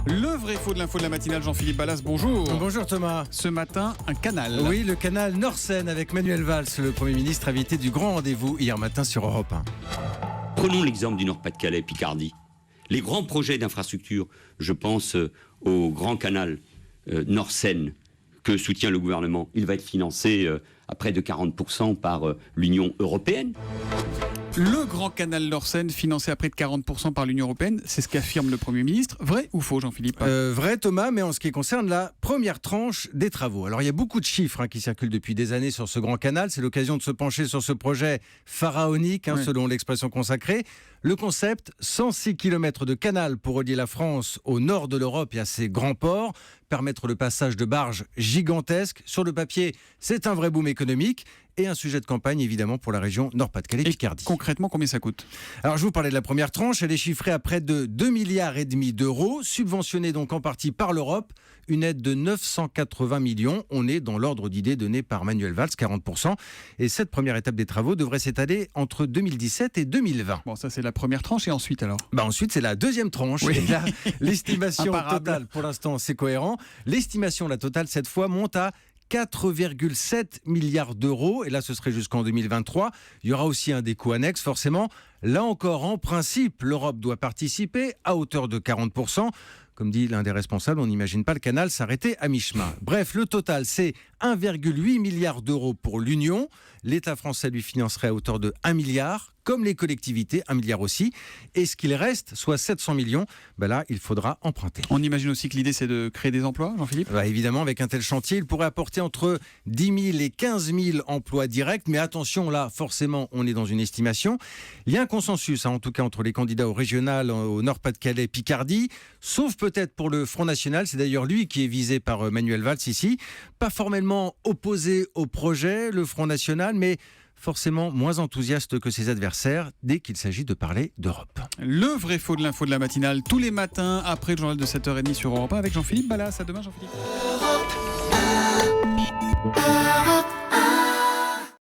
Le vrai faux de l'info de la matinale, Jean-Philippe Ballas, bonjour. Bonjour Thomas. Ce matin, un canal. Oui, le canal Nord-Seine avec Manuel Valls, le Premier ministre invité du grand rendez-vous hier matin sur Europe 1. Prenons l'exemple du Nord-Pas-de-Calais, Picardie. Les grands projets d'infrastructure, je pense au grand canal Nord-Seine que soutient le gouvernement, il va être financé à près de 40% par l'Union européenne. Le grand canal Nord-Seine, financé à près de 40% par l'Union européenne, c'est ce qu'affirme le Premier ministre. Vrai ou faux, Jean-Philippe? Vrai Thomas, mais en ce qui concerne la première tranche des travaux. Alors il y a beaucoup de chiffres qui circulent depuis des années sur ce grand canal. C'est l'occasion de se pencher sur ce projet pharaonique, Oui. selon l'expression consacrée. Le concept, 106 km de canal pour relier la France au nord de l'Europe et à ses grands ports, permettre le passage de barges gigantesques. Sur le papier, c'est un vrai boom économique et un sujet de campagne évidemment pour la région Nord-Pas-de-Calais-Picardie. Concrètement, combien ça coûte? Alors je vous parlais de la première tranche, elle est chiffrée à près de 2,5 milliards d'euros, subventionnée donc en partie par l'Europe, une aide de 980 millions. On est dans l'ordre d'idée donné par Manuel Valls, 40%. Et cette première étape des travaux devrait s'étaler entre 2017 et 2020. Bon, ça c'est la première tranche, et ensuite alors? Ensuite, c'est la deuxième tranche. Oui. Et là, l'estimation Imparable. totale, pour l'instant, c'est cohérent. L'estimation, la totale, cette fois, monte à 4,7 milliards d'euros. Et là, ce serait jusqu'en 2023. Il y aura aussi des coûts annexes, forcément. Là encore, en principe, l'Europe doit participer à hauteur de 40%. Comme dit l'un des responsables, on n'imagine pas le canal s'arrêter à mi-chemin. Bref, le total, c'est 1,8 milliard d'euros pour l'Union. L'État français lui financerait à hauteur de 1 milliard, comme les collectivités, 1 milliard aussi. Et ce qu'il reste, soit 700 millions, là, il faudra emprunter. On imagine aussi que l'idée c'est de créer des emplois, Jean-Philippe? Évidemment, avec un tel chantier, il pourrait apporter entre 10 000 et 15 000 emplois directs. Mais attention, là, forcément, on est dans une estimation. Il y a un consensus, en tout cas, entre les candidats au régional, au Nord-Pas-de-Calais, Picardie, sauf peut-être pour le Front National. C'est d'ailleurs lui qui est visé par Manuel Valls ici. Pas formellement opposé au projet, le Front National, mais forcément moins enthousiaste que ses adversaires dès qu'il s'agit de parler d'Europe. Le vrai faux de l'info de la matinale, tous les matins, après le journal de 7h30 sur Europe 1 avec Jean-Philippe Ballas. À demain, Jean-Philippe. Europe